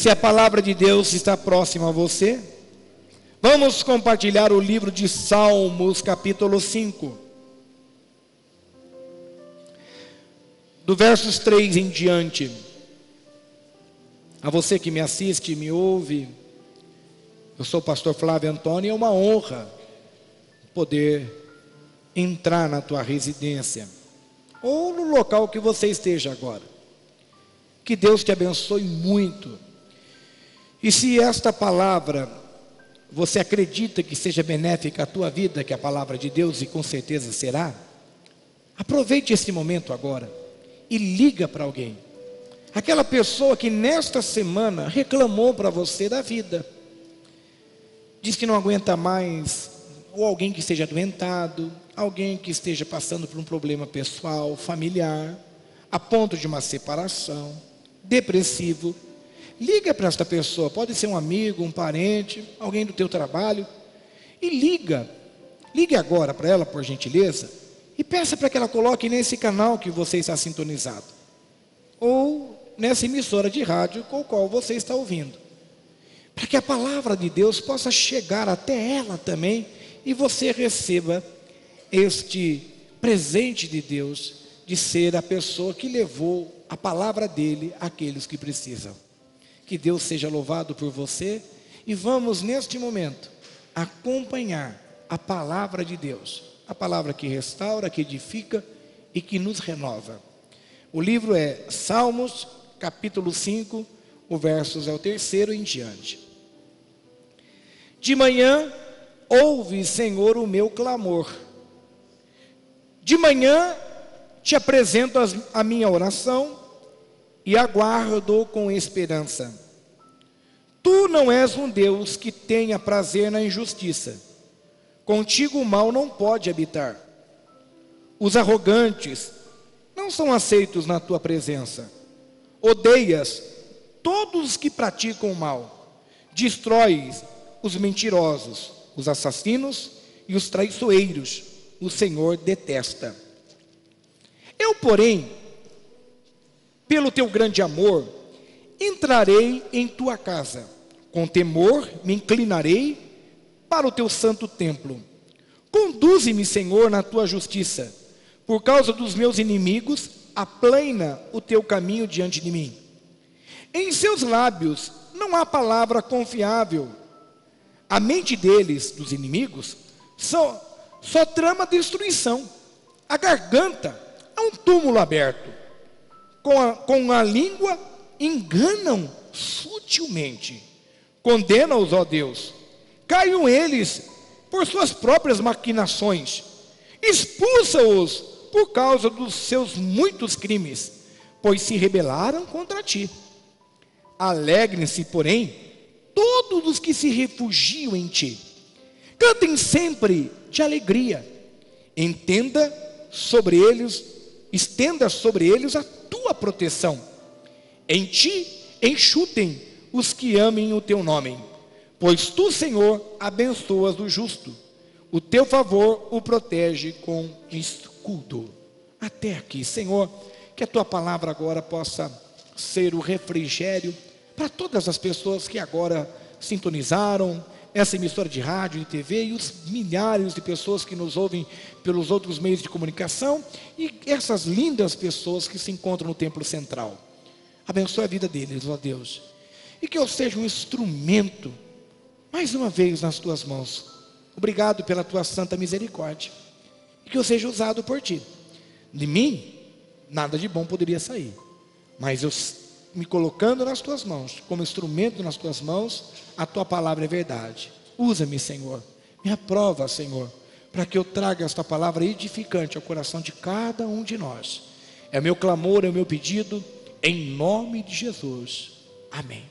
Se a palavra de Deus está próxima a você, vamos compartilhar o livro de Salmos, capítulo 5. Do versos 3 em diante. A você que me assiste, me ouve, eu sou o pastor Flávio Antônio, é uma honra poder entrar na tua residência, ou no local que você esteja agora. Que Deus te abençoe muito. E se esta palavra, você acredita que seja benéfica à tua vida, que é a palavra de Deus, e com certeza será, aproveite esse momento agora e liga para alguém. Aquela pessoa que nesta semana reclamou para você da vida, diz que não aguenta mais, ou alguém que esteja adoentado, alguém que esteja passando por um problema pessoal, familiar, a ponto de uma separação, depressivo. Liga para esta pessoa, pode ser um amigo, um parente, alguém do teu trabalho, e ligue agora para ela, por gentileza, e peça para que ela coloque nesse canal que você está sintonizado, ou nessa emissora de rádio com o qual você está ouvindo, para que a palavra de Deus possa chegar até ela também, e você receba este presente de Deus, de ser a pessoa que levou a palavra dele àqueles que precisam. Que Deus seja louvado por você, e vamos neste momento acompanhar a palavra de Deus, a palavra que restaura, que edifica e que nos renova. O livro é Salmos, capítulo 5, o versos é o 3º em diante. De manhã, ouve, Senhor, o meu clamor. De manhã, te apresento a minha oração e aguardo com esperança. Tu não és um Deus que tenha prazer na injustiça. Contigo o mal não pode habitar. Os arrogantes não são aceitos na tua presença. Odeias todos os que praticam o mal. Destróis os mentirosos, os assassinos e os traiçoeiros. O Senhor detesta. Eu, porém, pelo teu grande amor, entrarei em tua casa. Com temor me inclinarei para o teu santo templo. Conduze-me, Senhor, na tua justiça. Por causa dos meus inimigos, aplana o teu caminho diante de mim. Em seus lábios não há palavra confiável. A mente deles, dos inimigos, só trama destruição. A garganta é um túmulo aberto. Com a língua enganam sutilmente. Condena-os, ó Deus. Caiam eles por suas próprias maquinações. Expulsa-os por causa dos seus muitos crimes, pois se rebelaram contra ti. Alegrem-se, porém, todos os que se refugiam em ti. Cantem sempre de alegria. Estenda sobre eles a tua proteção. Em ti enxutem os que amem o teu nome. Pois tu, Senhor, abençoas o justo. O teu favor o protege com escudo. Até aqui, Senhor, que a tua palavra agora possa ser o refrigério para todas as pessoas que agora sintonizaram essa emissora de rádio e TV, e os milhares de pessoas que nos ouvem pelos outros meios de comunicação, e essas lindas pessoas que se encontram no templo central. Abençoe a vida deles, ó Deus, e que eu seja um instrumento, mais uma vez, nas tuas mãos. Obrigado pela tua santa misericórdia, e que eu seja usado por ti. De mim, nada de bom poderia sair, mas eu me colocando nas tuas mãos, como instrumento nas tuas mãos, a tua palavra é verdade. Usa-me, Senhor, me aprova, Senhor, para que eu traga esta palavra edificante ao coração de cada um de nós. É o meu clamor, é o meu pedido, em nome de Jesus. Amém.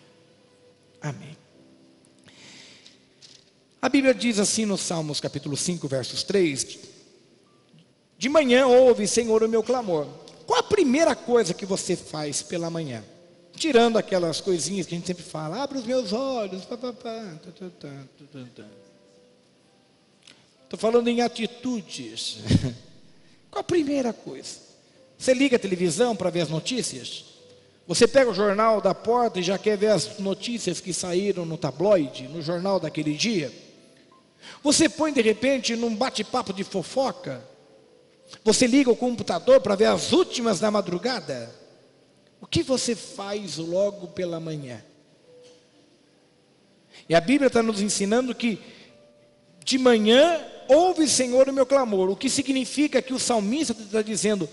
Amém. A Bíblia diz assim no Salmos capítulo 5, versos 3: de manhã ouve, Senhor, o meu clamor. Qual a primeira coisa que você faz pela manhã? Tirando aquelas coisinhas que a gente sempre fala, abre os meus olhos, estou falando em atitudes. Qual a primeira coisa? Você liga a televisão para ver as notícias? Você pega o jornal da porta e já quer ver as notícias que saíram no tabloide, no jornal daquele dia. Você põe de repente num bate-papo de fofoca. Você liga o computador para ver as últimas da madrugada. O que você faz logo pela manhã? E a Bíblia está nos ensinando que de manhã ouve, Senhor, o meu clamor. O que significa que o salmista está dizendo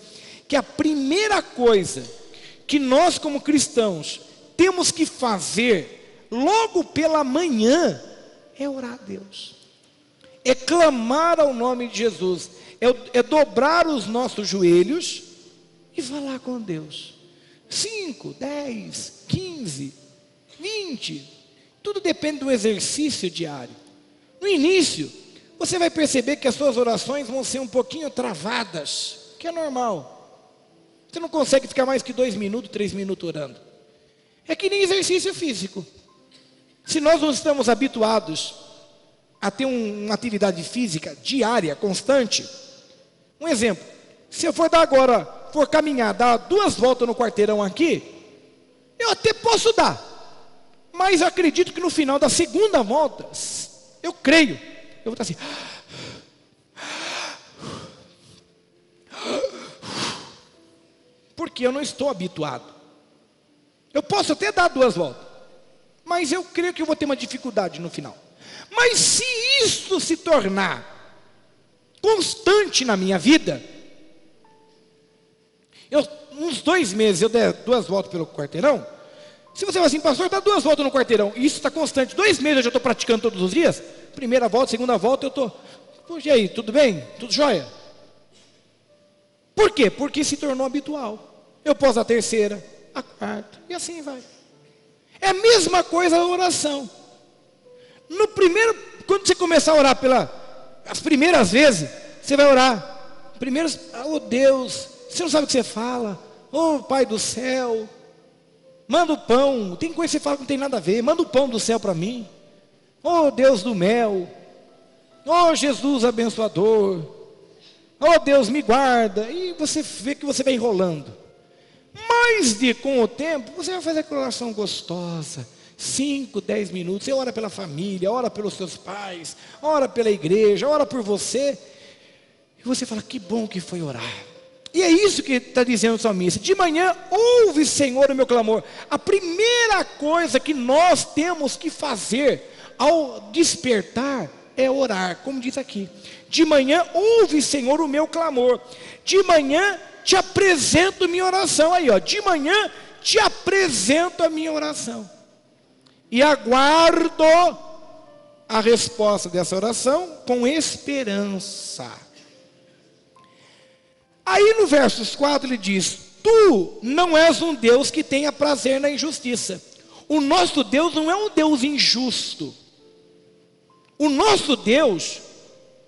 que a primeira coisa que nós como cristãos temos que fazer logo pela manhã é orar a Deus. É clamar ao nome de Jesus. É dobrar os nossos joelhos e falar com Deus. 5, 10, 15, 20, tudo depende do exercício diário. No início, você vai perceber que as suas orações vão ser um pouquinho travadas, que é normal. Você não consegue ficar mais que 2 minutos, 3 minutos orando. É que nem exercício físico. Se nós não estamos habituados a ter uma atividade física diária, constante. Um exemplo, se eu for dar agora, for caminhar, dar 2 voltas no quarteirão aqui, eu até posso dar, mas eu acredito que no final da segunda volta, eu creio, eu vou estar assim, porque eu não estou habituado. Eu posso até dar 2 voltas, mas eu creio que eu vou ter uma dificuldade no final. Mas se isso se tornar constante na minha vida, uns 2 meses eu der 2 voltas pelo quarteirão. Se você vai assim, pastor, dá 2 voltas no quarteirão, e isso está constante, 2 meses eu já estou praticando todos os dias. Primeira volta, segunda volta, eu estou, poxa, e aí, tudo bem? Tudo jóia? Por quê? Porque se tornou habitual. Eu posso dar a terceira, a quarta, e assim vai. É a mesma coisa a oração. No primeiro, quando você começar a orar as primeiras vezes, você vai orar. Primeiro, oh Deus, você não sabe o que você fala. Oh Pai do céu, manda o pão. Tem coisa que você fala que não tem nada a ver. Manda o pão do céu para mim. Oh Deus do mel. Oh Jesus abençoador. Oh Deus, me guarda. E você vê que você vai enrolando. Mas com o tempo, você vai fazer aquela oração gostosa. 5, 10 minutos, você ora pela família, ora pelos seus pais, ora pela igreja, ora por você, e você fala, que bom que foi orar. E é isso que está dizendo o salmista, de manhã, ouve, Senhor, o meu clamor. A primeira coisa que nós temos que fazer, ao despertar, é orar, como diz aqui, de manhã, ouve, Senhor, o meu clamor, de manhã, te apresento minha oração, aí ó, de manhã, te apresento a minha oração. E aguardo a resposta dessa oração com esperança. Aí no versos 4 ele diz, tu não és um Deus que tenha prazer na injustiça. O nosso Deus não é um Deus injusto. O nosso Deus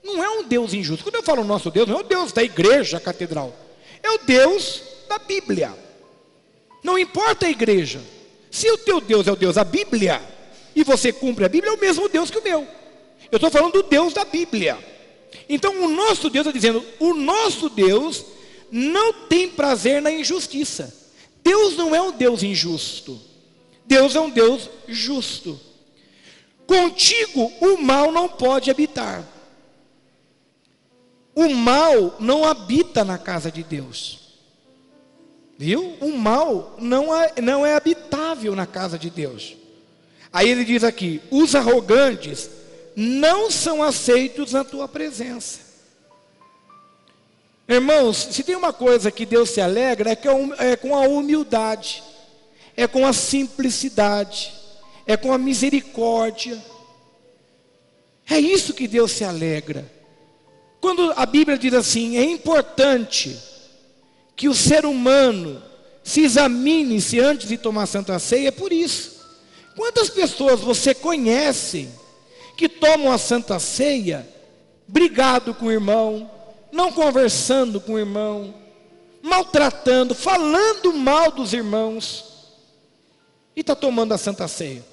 não é um Deus injusto. Quando eu falo nosso Deus, não é o Deus da igreja catedral. É o Deus da Bíblia. Não importa a igreja. Se o teu Deus é o Deus da Bíblia, e você cumpre a Bíblia, é o mesmo Deus que o meu. Eu estou falando do Deus da Bíblia. Então o nosso Deus está dizendo, o nosso Deus não tem prazer na injustiça. Deus não é um Deus injusto. Deus é um Deus justo. Contigo o mal não pode habitar. O mal não habita na casa de Deus. Viu? O mal não é habitável na casa de Deus. Aí ele diz aqui, os arrogantes não são aceitos na tua presença. Irmãos, se tem uma coisa que Deus se alegra, é com a humildade, é com a simplicidade, é com a misericórdia. É isso que Deus se alegra. Quando a Bíblia diz assim, é importante que o ser humano se examine-se antes de tomar a Santa Ceia, é por isso. Quantas pessoas você conhece que tomam a Santa Ceia, brigado com o irmão, não conversando com o irmão, maltratando, falando mal dos irmãos, e está tomando a Santa Ceia?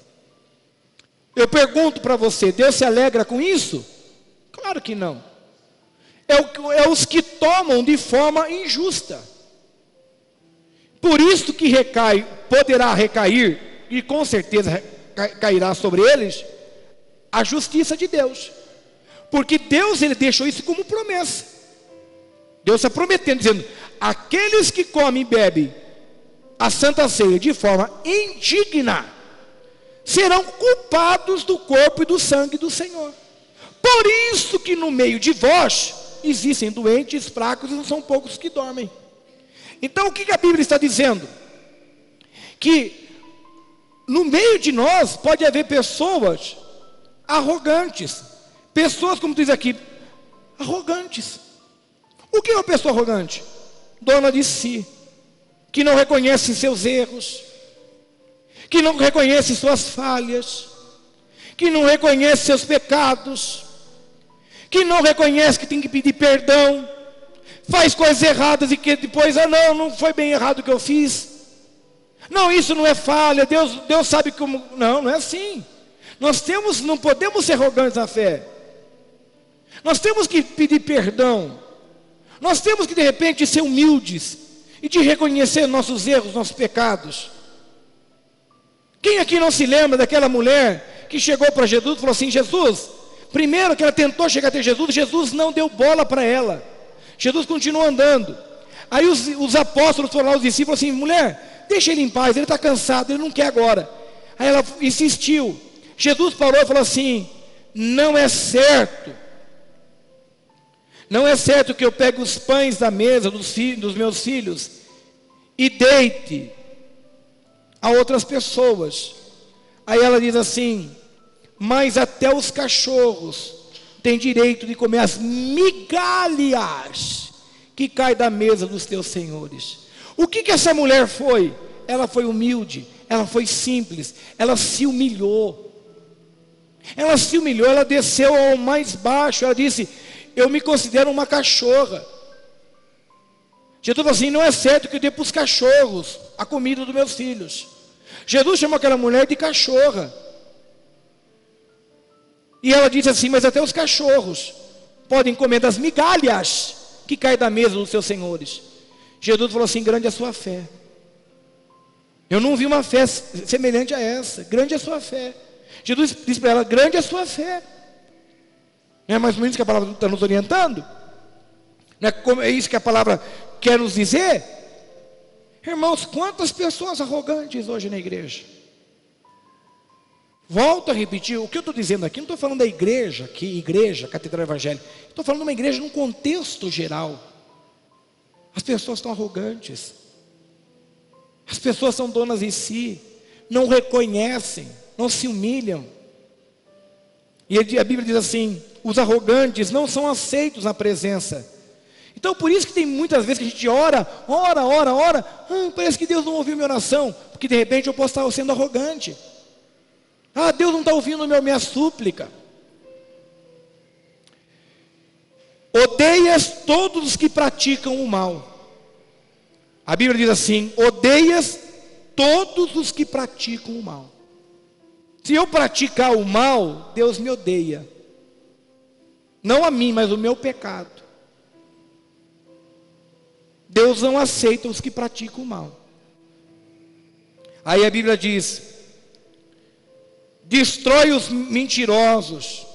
Eu pergunto para você, Deus se alegra com isso? Claro que não. É os que tomam de forma injusta. Por isso que poderá recair, e com certeza cairá sobre eles, a justiça de Deus. Porque Deus, ele deixou isso como promessa. Deus está prometendo, dizendo: aqueles que comem e bebem a Santa Ceia de forma indigna, serão culpados do corpo e do sangue do Senhor. Por isso que no meio de vós existem doentes, fracos, e não são poucos que dormem. Então o que a Bíblia está dizendo? Que no meio de nós pode haver pessoas arrogantes. Pessoas, como diz aqui, arrogantes. O que é uma pessoa arrogante? Dona de si, que não reconhece seus erros, que não reconhece suas falhas, que não reconhece seus pecados, que não reconhece que tem que pedir perdão, faz coisas erradas e que depois, não foi bem errado o que eu fiz. Não, isso não é falha, Deus sabe como. Não é assim. Não podemos ser arrogantes na fé. Nós temos que pedir perdão. Nós temos que de repente ser humildes e de reconhecer nossos erros, nossos pecados. Quem aqui não se lembra daquela mulher que chegou para Jesus e falou assim: Jesus, primeiro que ela tentou chegar até Jesus, Jesus não deu bola para ela. Jesus continuou andando. Aí os apóstolos foram lá, os discípulos, assim: mulher, deixa ele em paz, ele está cansado, ele não quer agora. Aí ela insistiu. Jesus parou e falou assim: não é certo que eu pegue os pães da mesa dos meus filhos e deite a outras pessoas. Aí ela diz assim: mas até os cachorros têm direito de comer as migalhas que caem da mesa dos teus senhores. O que essa mulher foi? Ela foi humilde, ela foi simples, ela se humilhou. Ela desceu ao mais baixo, ela disse: eu me considero uma cachorra. Jesus falou assim: não é certo que eu dê para os cachorros a comida dos meus filhos. Jesus chamou aquela mulher de cachorra. E ela disse assim: mas até os cachorros podem comer das migalhas que caem da mesa dos seus senhores. Jesus falou assim: grande é a sua fé. Eu não vi uma fé semelhante a essa. Grande é a sua fé. Jesus disse para ela: grande é a sua fé. Não é mais ou menos que a palavra está nos orientando? Não é isso que a palavra quer nos dizer? Irmãos, quantas pessoas arrogantes hoje na igreja? Volto a repetir, o que eu estou dizendo aqui, não estou falando da igreja, Catedral Evangélica. Estou falando de uma igreja num contexto geral. As pessoas estão arrogantes. As pessoas são donas de si, não reconhecem, não se humilham. E a Bíblia diz assim: os arrogantes não são aceitos na presença. Então por isso que tem muitas vezes que a gente ora, parece que Deus não ouviu minha oração, porque de repente eu posso estar sendo arrogante. Deus não está ouvindo minha súplica. Odeias todos os que praticam o mal. A Bíblia diz assim: odeias todos os que praticam o mal. Se eu praticar o mal, Deus me odeia. Não a mim, mas o meu pecado. Deus não aceita os que praticam o mal. Aí a Bíblia diz: destrói os mentirosos,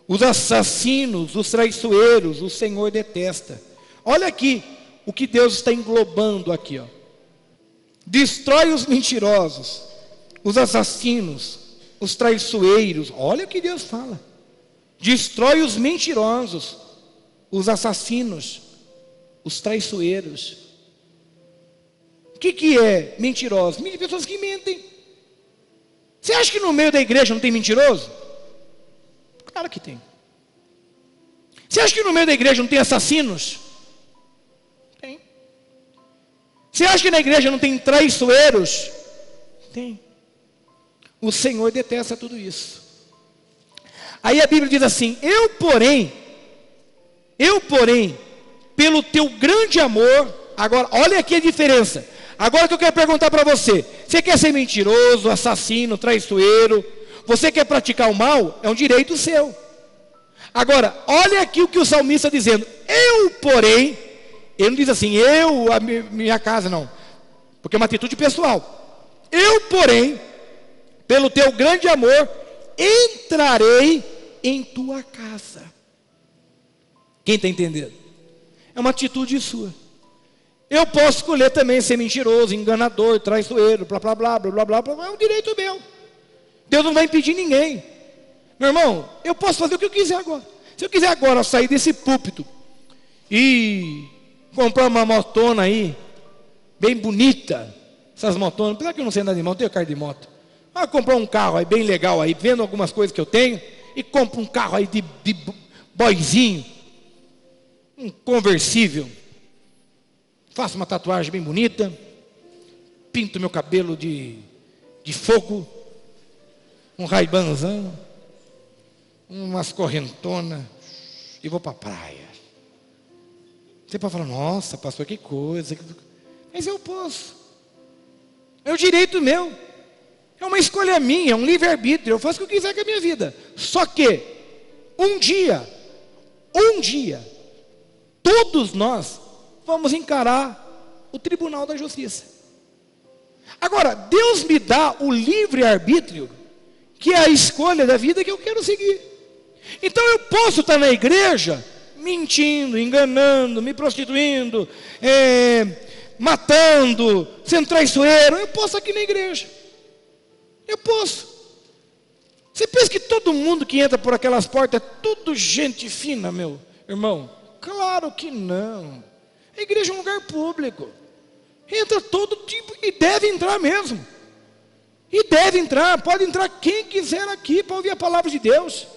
os assassinos, os traiçoeiros, o Senhor detesta. Olha aqui o que Deus está englobando aqui, ó. Destrói os mentirosos, os assassinos, os traiçoeiros. Olha o que Deus fala. Destrói os mentirosos, os assassinos, os traiçoeiros. O que é mentirosos? Pessoas que mentem. Você acha que no meio da igreja não tem mentiroso? Claro que tem. Você acha que no meio da igreja não tem assassinos? Tem. Você acha que na igreja não tem traiçoeiros? Tem. O Senhor detesta tudo isso. Aí a Bíblia diz assim: eu porém, pelo teu grande amor. Agora, olha aqui a diferença. Agora que eu quero perguntar para você: você quer ser mentiroso, assassino, traiçoeiro? Você quer praticar o mal? É um direito seu. Agora, olha aqui o que o salmista está dizendo: eu porém. Ele não diz assim: a minha casa, não. porque é uma atitude pessoal. Eu, porém, pelo teu grande amor, entrarei em tua casa. Quem está entendendo? É uma atitude sua. Eu posso escolher também ser mentiroso, enganador, traiçoeiro, blá, blá, blá, blá, blá, blá, é um direito meu. Deus não vai impedir ninguém. Meu irmão, eu posso fazer o que eu quiser agora. Se eu quiser agora sair desse púlpito e comprar uma motona aí, bem bonita, essas motonas, apesar que eu não sei andar de moto, eu tenho carro de moto. Mas comprar um carro aí bem legal aí, vendo algumas coisas que eu tenho, e compro um carro aí de boizinho, um conversível, faço uma tatuagem bem bonita, pinto meu cabelo de fogo, um Ray-Banzão, umas correntonas, e vou para a praia. Você pode falar, nossa, pastor, que coisa. Mas eu posso. É o direito meu. É uma escolha minha, é um livre-arbítrio. Eu faço o que eu quiser com a minha vida. Só que, um dia, todos nós vamos encarar o tribunal da justiça. Agora, Deus me dá o livre-arbítrio, que é a escolha da vida que eu quero seguir. Então eu posso estar na igreja mentindo, enganando, me prostituindo, matando, sendo traiçoeiro. Eu posso aqui na igreja. Eu posso. Você pensa que todo mundo que entra por aquelas portas é tudo gente fina, meu irmão? Claro que não. A igreja é um lugar público. Entra todo tipo e deve entrar mesmo. E deve entrar, pode entrar quem quiser aqui para ouvir a palavra de Deus.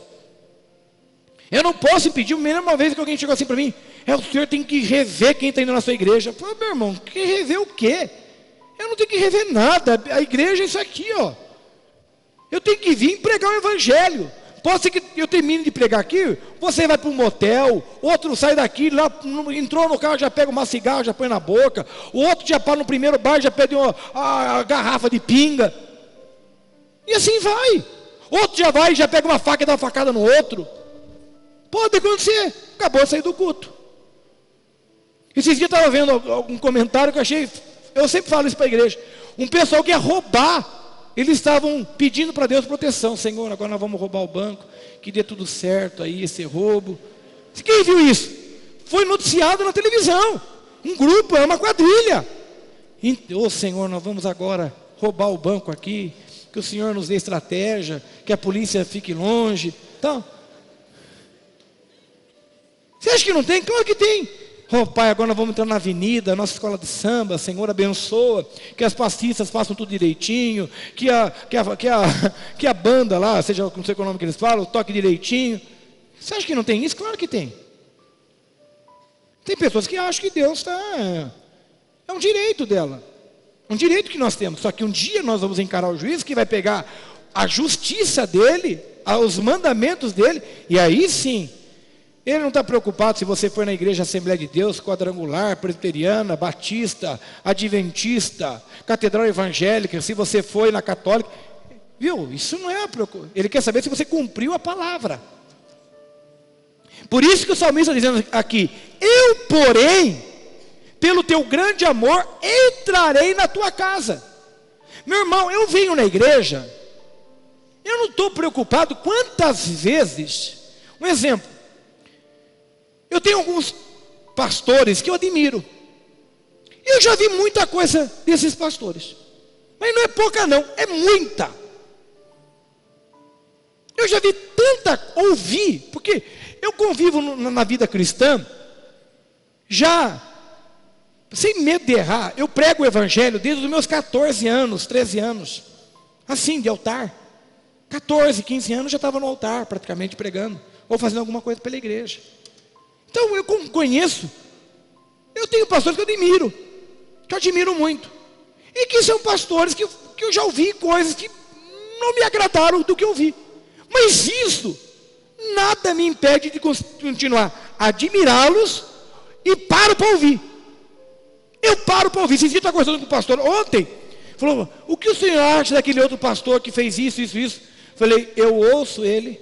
Eu não posso impedir. A mesma vez que alguém chegou assim para mim, o senhor tem que rever quem está indo na sua igreja. Eu falei, meu irmão, que rever o quê? Eu não tenho que rever nada. A igreja é isso aqui, ó. Eu tenho que vir pregar o evangelho. Pode ser que eu termine de pregar aqui, você vai para um motel, outro sai daqui, lá, entrou no carro, já pega uma cigarra, já põe na boca, o outro já para no primeiro bar, já pede a garrafa de pinga, e assim vai. Outro já vai, já pega uma faca e dá uma facada no outro. Pode acontecer, acabou de sair do culto. Esses dias eu estava vendo algum comentário que eu achei, eu sempre falo isso para a igreja, um pessoal que ia roubar, eles estavam pedindo para Deus proteção. Senhor, agora nós vamos roubar o banco, que dê tudo certo aí, esse roubo. Quem viu isso? Foi noticiado na televisão, um grupo, é uma quadrilha. Ô Senhor, nós vamos agora roubar o banco aqui, que o Senhor nos dê estratégia, que a polícia fique longe. Então, você acha que não tem? Claro que tem. Oh Pai, agora nós vamos entrar na avenida, nossa escola de samba, Senhor abençoa, que as passistas façam tudo direitinho, que a banda lá, seja, não sei qual nome que eles falam, toque direitinho. Você acha que não tem isso? Claro que tem. Tem pessoas que acham que Deus está... É um direito dela, é um direito que nós temos, só que um dia nós vamos encarar o juiz que vai pegar a justiça dele, os mandamentos dele, e aí sim, ele não está preocupado se você for na igreja Assembleia de Deus, quadrangular, presbiteriana, batista, adventista, catedral evangélica, se você foi na católica. Viu? Isso não é a preocupação. Ele quer saber se você cumpriu a palavra. Por isso que o salmista está dizendo aqui, eu, porém, pelo teu grande amor, entrarei na tua casa. Meu irmão, eu venho na igreja, eu não estou preocupado quantas vezes, um exemplo, eu tenho alguns pastores que eu admiro. Eu já vi muita coisa desses pastores. Mas não é pouca não, é muita. Eu já vi ouvi, porque eu convivo na vida cristã, já, sem medo de errar, eu prego o evangelho desde os meus 14 anos, 13 anos. Assim, de altar. 14, 15 anos já estava no altar, praticamente pregando, ou fazendo alguma coisa pela igreja. Então eu conheço, eu tenho pastores que eu admiro, que eu admiro muito, e que são pastores que eu já ouvi coisas que não me agradaram do que eu vi, mas isso nada me impede de continuar a admirá-los e paro para ouvir. Eu paro para ouvir. Se você está conversando com o pastor ontem, falou, o que o senhor acha daquele outro pastor que fez isso? Falei, eu ouço ele,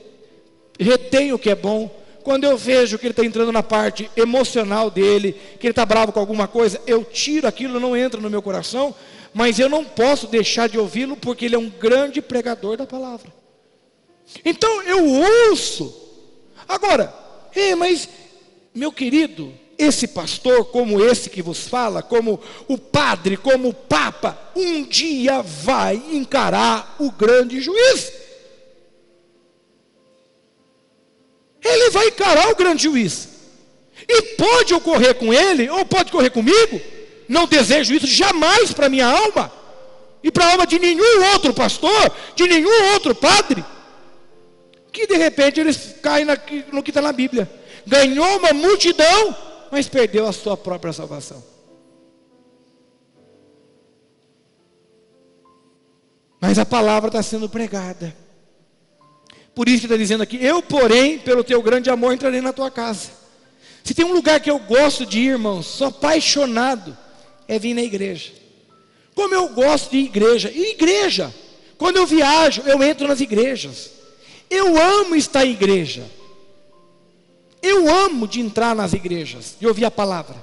retenho o que é bom, quando eu vejo que ele está entrando na parte emocional dele, que ele está bravo com alguma coisa, eu tiro aquilo, não entra no meu coração, mas eu não posso deixar de ouvi-lo, porque ele é um grande pregador da palavra. Então eu ouço. Agora, mas meu querido, esse pastor, como esse que vos fala, como o padre, como o papa, um dia vai encarar o grande juiz. Ele vai encarar o grande juiz. E pode ocorrer com ele, ou pode ocorrer comigo. Não desejo isso jamais para minha alma. E para a alma de nenhum outro pastor, de nenhum outro padre. Que de repente eles caem no que está na Bíblia. Ganhou uma multidão, mas perdeu a sua própria salvação. Mas a palavra está sendo pregada. Por isso que está dizendo aqui: eu, porém, pelo teu grande amor, entrarei na tua casa. Se tem um lugar que eu gosto de ir, irmãos, sou apaixonado, é vir na igreja. Como eu gosto de igreja. E igreja, quando eu viajo, eu entro nas igrejas. Eu amo estar em igreja. Eu amo de entrar nas igrejas, de ouvir a palavra.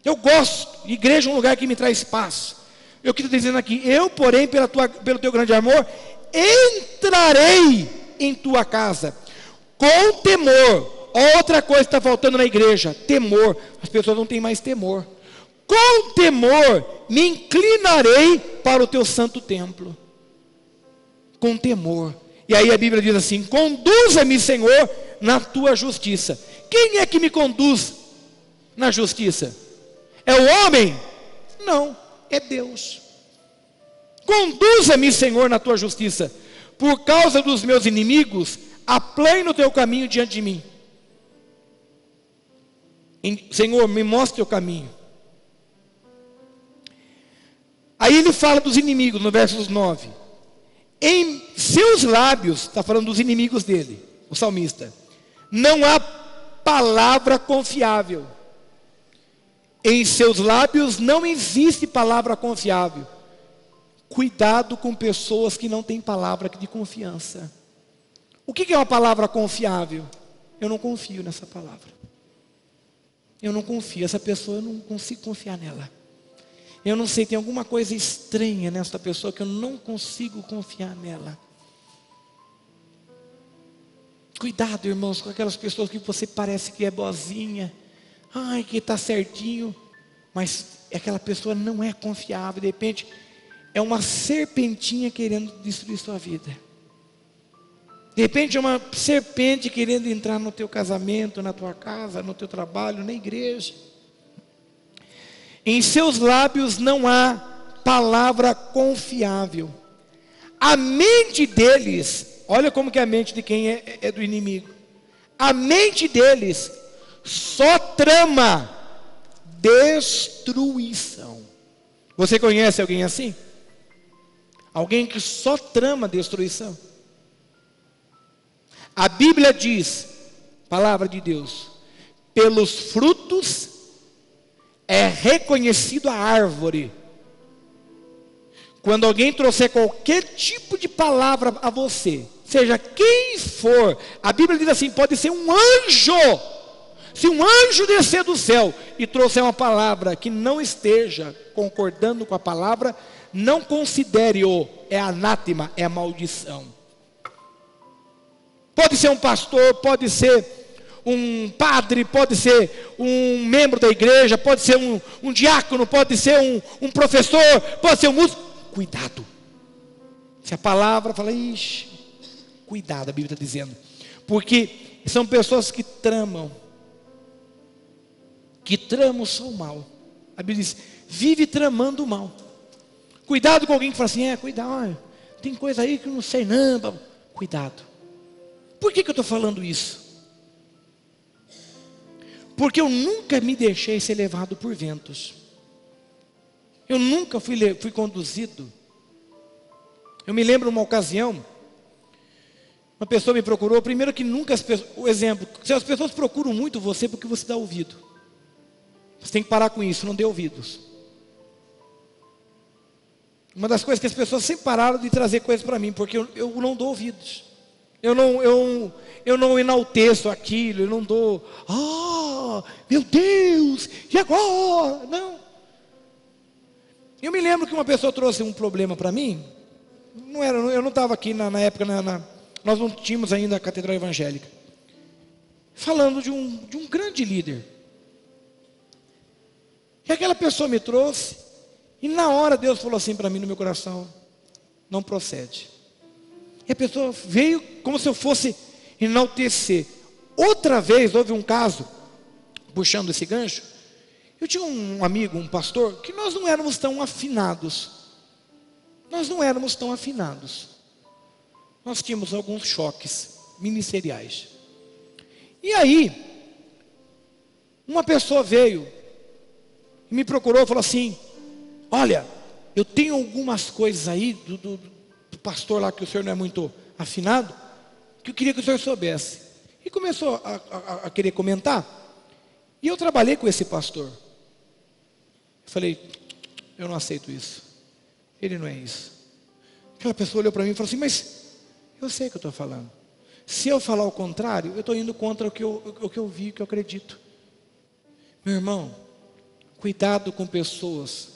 Eu gosto. Igreja é um lugar que me traz paz. Eu quero dizendo aqui: eu, porém, pelo teu grande amor, entrarei em tua casa com temor. Outra coisa que está faltando na igreja: temor. As pessoas não têm mais temor. Com temor me inclinarei para o teu santo templo. Com temor. E aí a Bíblia diz assim: conduza-me, Senhor, na tua justiça. Quem é que me conduz na justiça? É o homem? Não, é Deus. Conduza-me, Senhor, na tua justiça. Por causa dos meus inimigos, aplane o teu caminho diante de mim. Senhor, me mostre o caminho. Aí ele fala dos inimigos, no versos 9. Em seus lábios, está falando dos inimigos dele, o salmista, não há palavra confiável. Em seus lábios não existe palavra confiável. Cuidado com pessoas que não têm palavra de confiança. O que é uma palavra confiável? Eu não confio nessa palavra. Eu não confio, essa pessoa eu não consigo confiar nela. Eu não sei, tem alguma coisa estranha nessa pessoa que eu não consigo confiar nela. Cuidado, irmãos, com aquelas pessoas que você parece que é boazinha, que está certinho, mas aquela pessoa não é confiável. De repente é uma serpentinha querendo destruir sua vida. De repente é uma serpente querendo entrar no teu casamento, na tua casa, no teu trabalho, na igreja. Em seus lábios não há palavra confiável. A mente deles, olha como que é a mente de quem é do inimigo. A mente deles só trama destruição. Você conhece alguém assim? Alguém que só trama destruição. A Bíblia diz, palavra de Deus, pelos frutos é reconhecido a árvore. Quando alguém trouxer qualquer tipo de palavra a você, seja quem for, a Bíblia diz assim, pode ser um anjo. Se um anjo descer do céu e trouxer uma palavra que não esteja concordando com a palavra, não considere-o, é anátema, é maldição. Pode ser um pastor, pode ser um padre, pode ser um membro da igreja, pode ser um diácono, pode ser um professor, pode ser um músico. Cuidado. Se a palavra fala, ixi, cuidado, a Bíblia está dizendo. Porque são pessoas que tramam só o mal. A Bíblia diz, vive tramando o mal. Cuidado com alguém que fala assim, cuidado, tem coisa aí que eu não sei não. Cuidado. Por que eu estou falando isso? Porque eu nunca me deixei ser levado por ventos. Eu nunca fui conduzido. Eu me lembro uma ocasião, uma pessoa me procurou, primeiro que nunca as pessoas, o exemplo, se as pessoas procuram muito você porque você dá ouvido. Você tem que parar com isso, não dê ouvidos. Uma das coisas que as pessoas sempre pararam de trazer coisas para mim, porque eu não dou ouvidos. Eu não enalteço aquilo, eu não dou, meu Deus, e agora? Não. Eu me lembro que uma pessoa trouxe um problema para mim. Eu não estava aqui na época, nós não tínhamos ainda a Catedral Evangélica. Falando de um grande líder. E aquela pessoa me trouxe, e na hora Deus falou assim para mim no meu coração: não procede. E a pessoa veio como se eu fosse enaltecer. Outra vez houve um caso, puxando esse gancho. Eu tinha um amigo, um pastor, que nós não éramos tão afinados. Nós tínhamos alguns choques ministeriais. E aí, uma pessoa veio e me procurou e falou assim: olha, eu tenho algumas coisas aí do pastor lá que o senhor não é muito afinado, que eu queria que o senhor soubesse. E começou a querer comentar. E eu trabalhei com esse pastor. Eu falei: eu não aceito isso. Ele não é isso. Aquela pessoa olhou para mim e falou assim: mas eu sei o que eu estou falando. Se eu falar o contrário, eu estou indo contra o que eu vi, o que eu acredito. Meu irmão, cuidado com pessoas,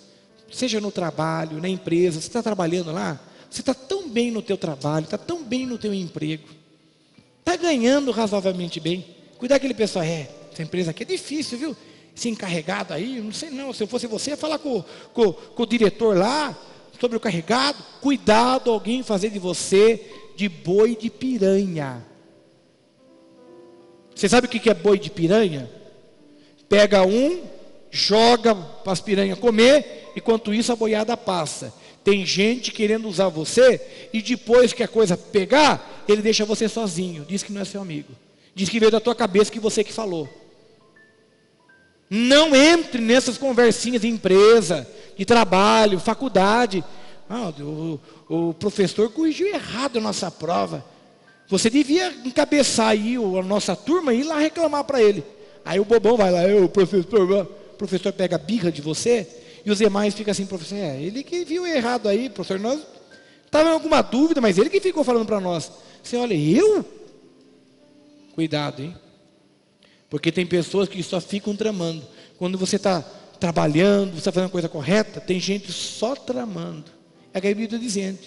seja no trabalho, na empresa. Você está trabalhando lá, você está tão bem no teu trabalho, está tão bem no teu emprego, está ganhando razoavelmente bem. Cuidado com aquele pessoal: essa empresa aqui é difícil, viu? Esse encarregado aí, não sei não, se eu fosse você, ia falar com o diretor lá, sobre o carregado. Cuidado alguém fazer de você de boi de piranha. Você sabe o que é boi de piranha? Pega joga para as piranhas comer, enquanto isso a boiada passa. Tem gente querendo usar você, e depois que a coisa pegar, ele deixa você sozinho, diz que não é seu amigo, diz que veio da tua cabeça, que você que falou. Não entre nessas conversinhas de empresa, de trabalho, faculdade. O professor corrigiu errado a nossa prova. Você devia encabeçar aí a nossa turma e ir lá reclamar para ele. Aí o bobão vai lá: o professor pega a birra de você, e os demais ficam assim: professor, ele que viu errado aí, professor, nós estávamos em alguma dúvida, mas ele que ficou falando para nós. Você olha, cuidado, hein? Porque tem pessoas que só ficam tramando. Quando você está trabalhando, você está fazendo a coisa correta, tem gente só tramando. É o que a Bíblia está dizendo.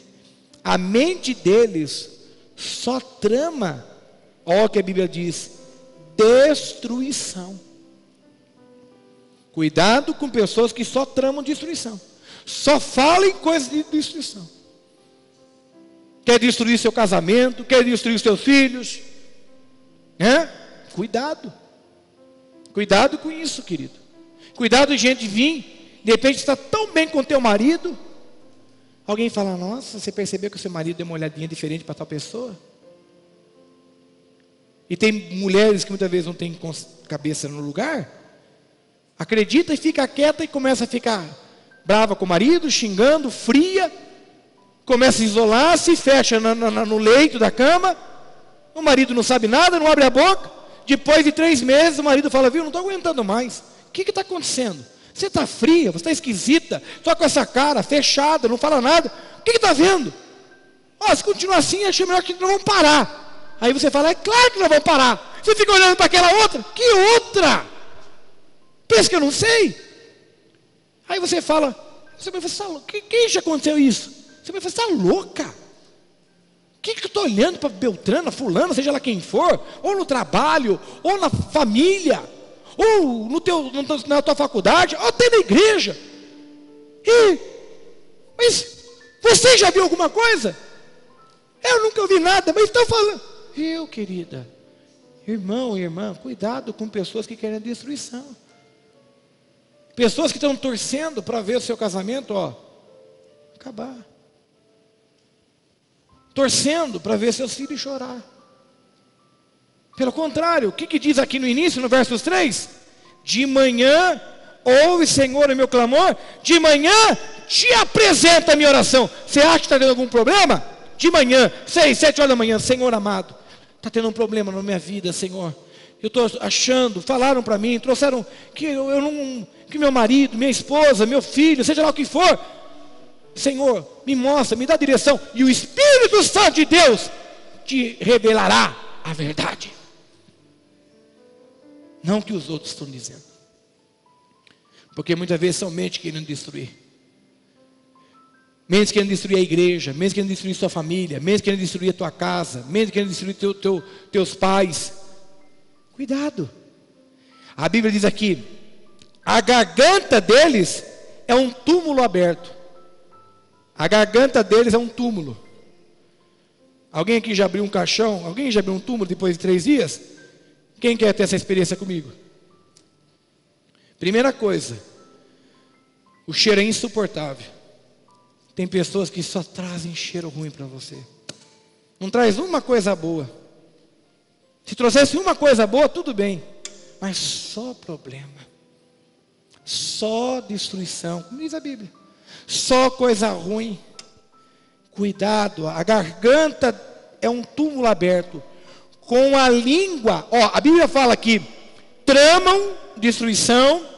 A mente deles só trama, olha o que a Bíblia diz: destruição. Cuidado com pessoas que só tramam destruição, só falam em coisas de destruição. Quer destruir seu casamento, quer destruir seus filhos, Cuidado com isso, querido. Cuidado de gente vir, de repente está tão bem com teu marido, alguém fala: nossa, você percebeu que o seu marido deu uma olhadinha diferente para tal pessoa? E tem mulheres que muitas vezes não têm cabeça no lugar, acredita e fica quieta e começa a ficar brava com o marido, xingando, fria, começa a isolar, se fecha no leito da cama, o marido não sabe nada, não abre a boca. Depois de 3 meses o marido fala: viu, não estou aguentando mais. O que está acontecendo? Você está fria, você está esquisita, só com essa cara fechada, não fala nada. O que está vendo? Se continuar assim, achei melhor que não vão parar. Aí você fala: é claro que não vão parar. Você fica olhando para aquela outra. Que outra? Pensa que eu não sei? Aí você fala: que já aconteceu isso? Você vai falar: você está louca? O que eu estou olhando para Beltrana, fulano, seja lá quem for, ou no trabalho, ou na família, ou na tua faculdade, ou até na igreja. Mas você já viu alguma coisa? Eu nunca ouvi nada, mas estão falando. Querida, irmão e irmã, cuidado com pessoas que querem destruição. Pessoas que estão torcendo para ver o seu casamento acabar. Torcendo para ver seus filhos chorar. Pelo contrário, o que diz aqui no início, no versos 3? De manhã, ouve, Senhor, o meu clamor. De manhã, te apresenta a minha oração. Você acha que está tendo algum problema? De manhã, 6, 7 horas da manhã: Senhor amado, está tendo um problema na minha vida, Senhor. Eu estou achando, falaram para mim, trouxeram que que meu marido, minha esposa, meu filho, seja lá o que for, Senhor, me mostra, me dá direção. E o Espírito Santo de Deus te revelará a verdade. Não o que os outros estão dizendo. Porque muitas vezes são mentes querendo destruir. Mentes querendo destruir a igreja, mentes querendo destruir sua família, mentes querendo destruir a tua casa, mentes querendo destruir teus pais. Cuidado. A Bíblia diz aqui: a garganta deles é um túmulo aberto. A garganta deles é um túmulo. Alguém aqui já abriu um caixão? Alguém já abriu um túmulo depois de 3 dias? Quem quer ter essa experiência comigo? Primeira coisa, o cheiro é insuportável. Tem pessoas que só trazem cheiro ruim para você. Não traz uma coisa boa. Se trouxesse uma coisa boa, tudo bem. Mas só problema. Só destruição, como diz a Bíblia. Só coisa ruim. Cuidado, a garganta é um túmulo aberto. Com a língua, a Bíblia fala aqui: tramam destruição,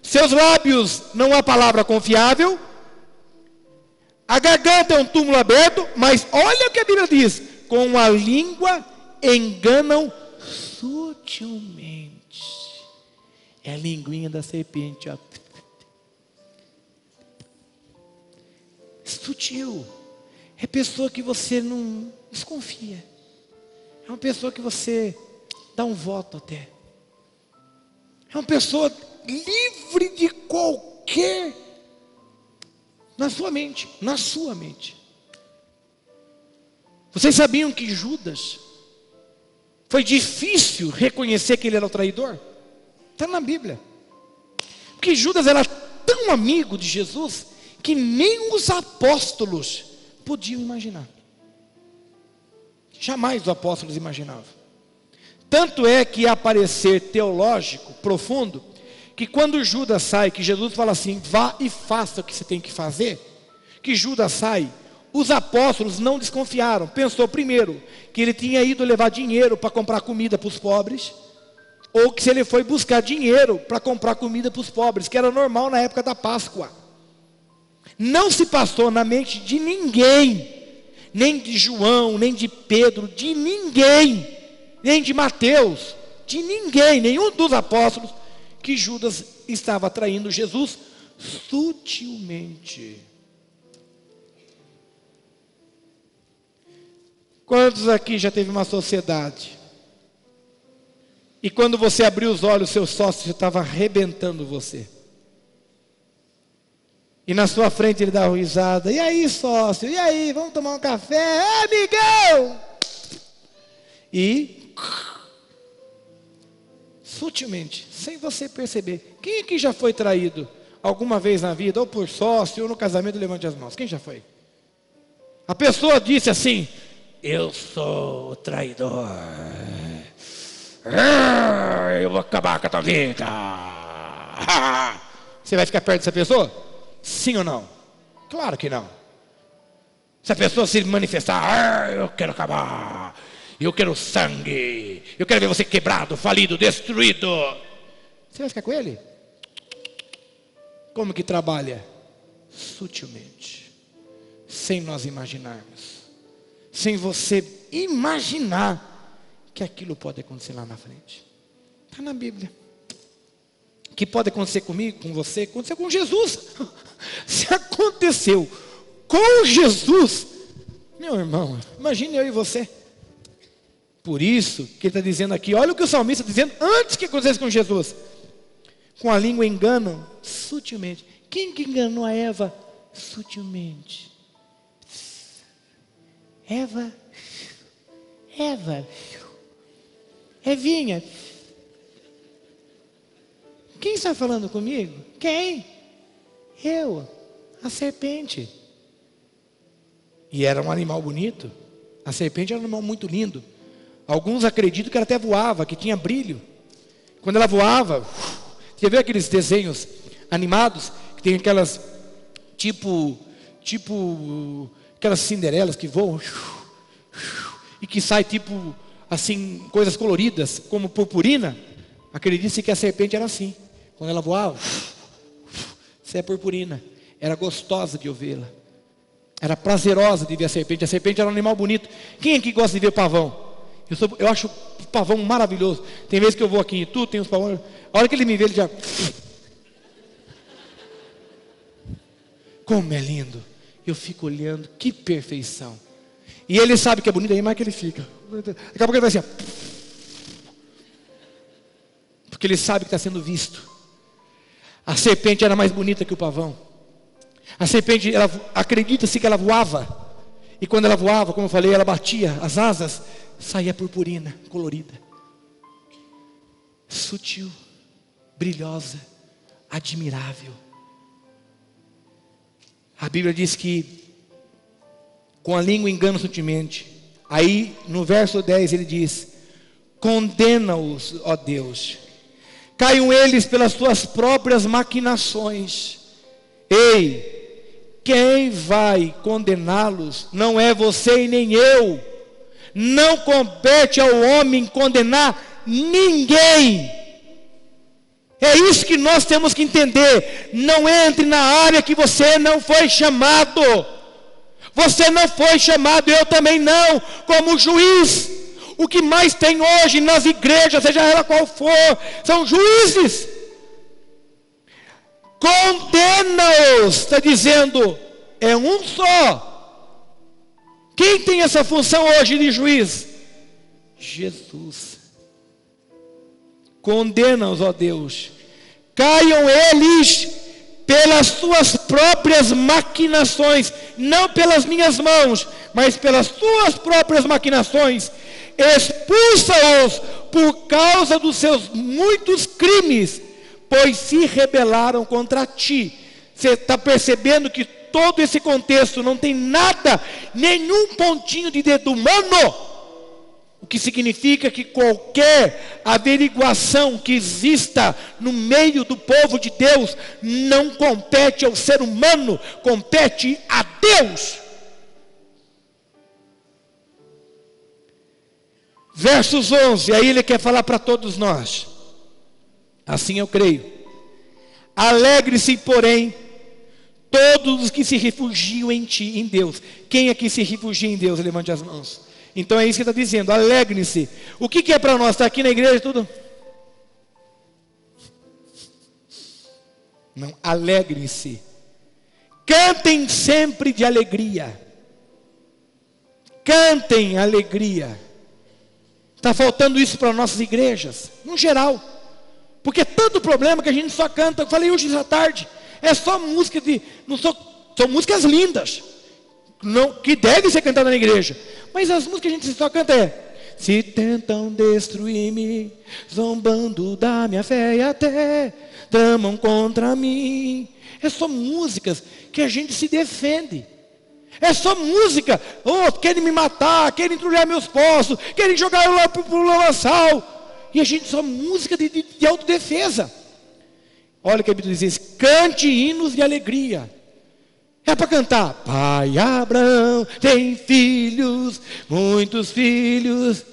seus lábios não há palavra confiável. A garganta é um túmulo aberto, mas olha o que a Bíblia diz: com a língua enganam sutilmente. É a linguinha da serpente, ó. Sutil. É pessoa que você não desconfia. É uma pessoa que você dá um voto até. É uma pessoa livre de qualquer... na sua mente. Vocês sabiam que Judas foi difícil reconhecer que ele era o traidor? Está na Bíblia. Porque Judas era tão amigo de Jesus que nem os apóstolos podiam imaginar. Jamais os apóstolos imaginavam. Tanto é que há parecer teológico profundo, que quando Judas sai, que Jesus fala assim: vá e faça o que você tem que fazer, que Judas sai, os apóstolos não desconfiaram. Pensou primeiro que ele tinha ido levar dinheiro para comprar comida para os pobres, ou que se ele foi buscar dinheiro para comprar comida para os pobres, que era normal na época da Páscoa. Não se passou na mente de ninguém, nem de João, nem de Pedro, de ninguém, nem de Mateus, de ninguém, nenhum dos apóstolos, que Judas estava traindo Jesus sutilmente. Quantos aqui já teve uma sociedade e quando você abriu os olhos, seu sócio estava arrebentando você? E na sua frente ele dá uma risada: e aí, sócio? E aí, vamos tomar um café? Amigão! E sutilmente, sem você perceber. Quem aqui já foi traído alguma vez na vida, ou por sócio, ou no casamento? Levante as mãos. Quem já foi? A pessoa disse assim: eu sou o traidor, eu vou acabar com a tua vida. Você vai ficar perto dessa pessoa? Sim ou não? Claro que não. Se a pessoa se manifestar: eu quero acabar, eu quero sangue, eu quero ver você quebrado, falido, destruído, você vai ficar com ele? Como que trabalha? Sutilmente, sem nós imaginarmos, sem você imaginar que aquilo pode acontecer lá na frente. Está na Bíblia. Que pode acontecer comigo, com você, aconteceu com Jesus. Se aconteceu com Jesus, meu irmão, imagine eu e você. Por isso que ele está dizendo aqui, olha o que o salmista está dizendo antes que acontecesse com Jesus: com a língua enganam sutilmente. Quem que enganou a Eva sutilmente? Eva, Evinha, quem está falando comigo? Quem? Eu, a serpente. E era um animal bonito. A serpente era um animal muito lindo. Alguns acreditam que ela até voava, que tinha brilho. Quando ela voava, você vê aqueles desenhos animados que tem aquelas tipo aquelas cinderelas que voam e que sai tipo assim coisas coloridas como purpurina. Acredita-se que a serpente era assim. Quando ela voava, isso é purpurina. Era gostosa de ouvi-la. Era prazerosa de ver a serpente. A serpente era um animal bonito. Quem aqui gosta de ver pavão? Eu acho o pavão maravilhoso. Tem vezes que eu vou aqui em Itu, tem uns pavões. A hora que ele me vê, ele já... Como é lindo. Eu fico olhando, que perfeição. E ele sabe que é bonito, aí mais que ele fica. Daqui a pouco ele vai assim, ó. Porque ele sabe que está sendo visto. A serpente era mais bonita que o pavão. A serpente, acredita-se que ela voava. E quando ela voava, como eu falei, ela batia as asas, saía purpurina, colorida. Sutil, brilhosa, admirável. A Bíblia diz que com a língua engana sutilmente. Aí no verso 10 ele diz: condena-os, ó Deus, caiam eles pelas tuas próprias maquinações. Ei, quem vai condená-los? Não é você e nem eu. Não compete ao homem condenar ninguém. É isso que nós temos que entender. Não entre na área que você não foi chamado. Você não foi chamado, eu também não, como juiz. O que mais tem hoje nas igrejas, seja ela qual for, são juízes. Condena-os, está dizendo, é um só. Quem tem essa função hoje de juiz? Jesus. Condena-os, ó Deus, caiam eles pelas tuas próprias maquinações, não pelas minhas mãos, mas pelas tuas próprias maquinações. Expulsa-os por causa dos seus muitos crimes, pois se rebelaram contra ti. Você está percebendo que todo esse contexto não tem nada, nenhum pontinho de dedo humano. O que significa que qualquer averiguação que exista no meio do povo de Deus não compete ao ser humano, compete a Deus. Versos 11, aí ele quer falar para todos nós. Assim eu creio. Alegre-se, porém, todos os que se refugiam em ti, em Deus. Quem aqui se refugia em Deus? Levante as mãos. Então é isso que ele está dizendo, alegre-se. O que é para nós? Está aqui na igreja tudo? Não, alegre-se. Cantem sempre de alegria. Cantem alegria. Está faltando isso para nossas igrejas, no geral. Porque tanto problema que a gente só canta. Eu falei hoje à tarde, é só música de... são músicas lindas, não, que devem ser cantadas na igreja. Mas as músicas que a gente só canta é: se tentam destruir-me, zombando da minha fé e até tramam contra mim. É só músicas que a gente se defende. É só música, querem me matar, querem entulhar meus poços, querem jogar eu lá para o lamaçal. E a gente só música de autodefesa. Olha o que a Bíblia diz: cante hinos de alegria. É para cantar: pai Abraão tem filhos, muitos filhos.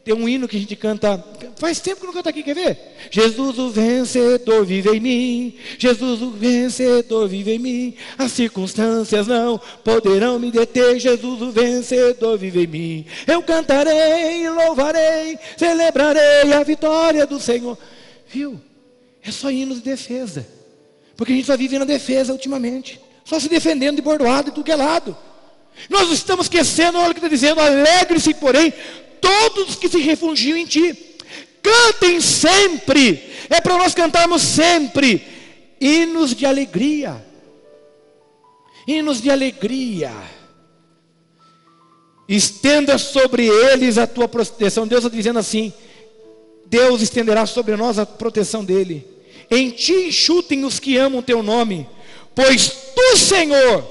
Tem um hino que a gente canta, faz tempo que não canta aqui, quer ver? Jesus o vencedor vive em mim, Jesus o vencedor vive em mim, as circunstâncias não poderão me deter, Jesus o vencedor vive em mim. Eu cantarei, louvarei, celebrarei a vitória do Senhor. Viu? É só hinos de defesa. Porque a gente só vive na defesa ultimamente, só se defendendo de bordoado e tudo que é lado. Nós estamos esquecendo, olha o que está dizendo: alegre-se, porém, todos que se refugiam em ti. Cantem sempre, é para nós cantarmos sempre hinos de alegria. Hinos de alegria. Estenda sobre eles a tua proteção. Deus está dizendo assim: Deus estenderá sobre nós a proteção dele. Em ti enxutem os que amam teu nome, pois tu, Senhor,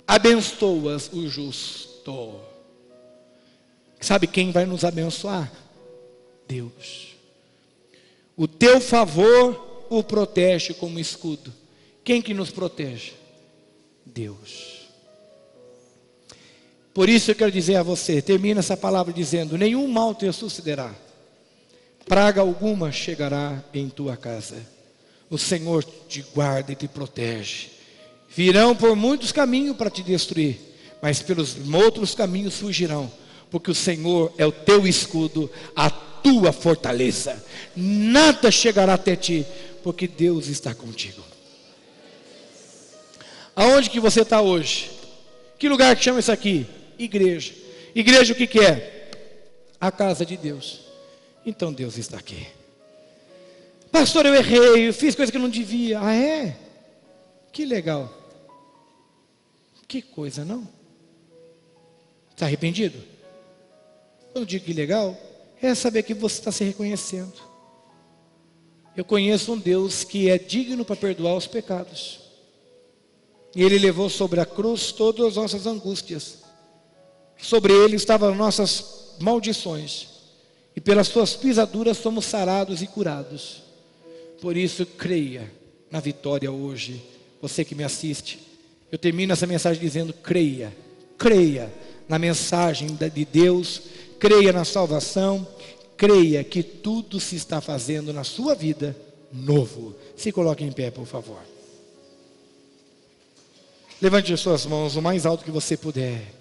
abençoas o justo. Sabe quem vai nos abençoar? Deus. O teu favor o protege como escudo. Quem que nos protege? Deus. Por isso eu quero dizer a você, termina essa palavra dizendo: nenhum mal te sucederá, praga alguma chegará em tua casa. O Senhor te guarda e te protege. Virão por muitos caminhos para te destruir, mas pelos outros caminhos fugirão, porque o Senhor é o teu escudo, a tua fortaleza. Nada chegará até ti, porque Deus está contigo. Aonde que você está hoje? Que lugar que chama isso aqui? Igreja. Igreja o que é? A casa de Deus. Então Deus está aqui. Pastor, eu errei, eu fiz coisa que eu não devia. Ah, é? Que legal. Que coisa, não? Está arrependido? Quando eu digo que legal, é saber que você está se reconhecendo. Eu conheço um Deus que é digno para perdoar os pecados. E Ele levou sobre a cruz todas as nossas angústias. Sobre Ele estavam nossas maldições. E pelas suas pisaduras somos sarados e curados. Por isso, creia na vitória hoje. Você que me assiste. Eu termino essa mensagem dizendo: creia. Creia na mensagem de Deus. Creia na salvação. Creia que tudo se está fazendo na sua vida novo. Se coloque em pé, por favor. Levante as suas mãos o mais alto que você puder.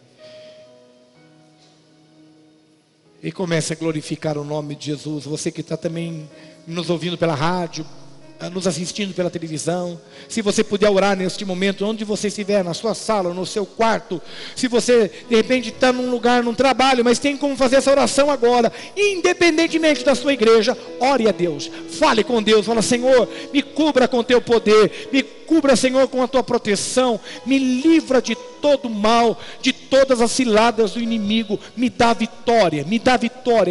E comece a glorificar o nome de Jesus. Você que está também nos ouvindo pela rádio, nos assistindo pela televisão. Se você puder orar neste momento, onde você estiver, na sua sala, no seu quarto. Se você de repente está num lugar, num trabalho, mas tem como fazer essa oração agora, independentemente da sua igreja, ore a Deus, fale com Deus, fala: Senhor, me cubra com teu poder, me cubra, Senhor, com a tua proteção, me livra de todo mal, de todas as ciladas do inimigo, me dá vitória,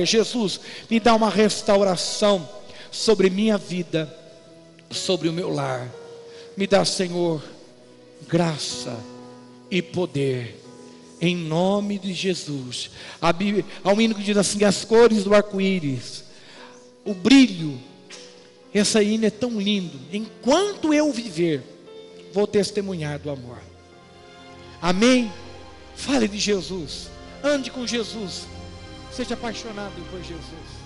Jesus, me dá uma restauração sobre minha vida, sobre o meu lar. Me dá, Senhor, graça e poder, em nome de Jesus. Há um hino que diz assim: as cores do arco-íris, o brilho. Essa hino é tão lindo. Enquanto eu viver, vou testemunhar do amor. Amém? Fale de Jesus, ande com Jesus, seja apaixonado por Jesus.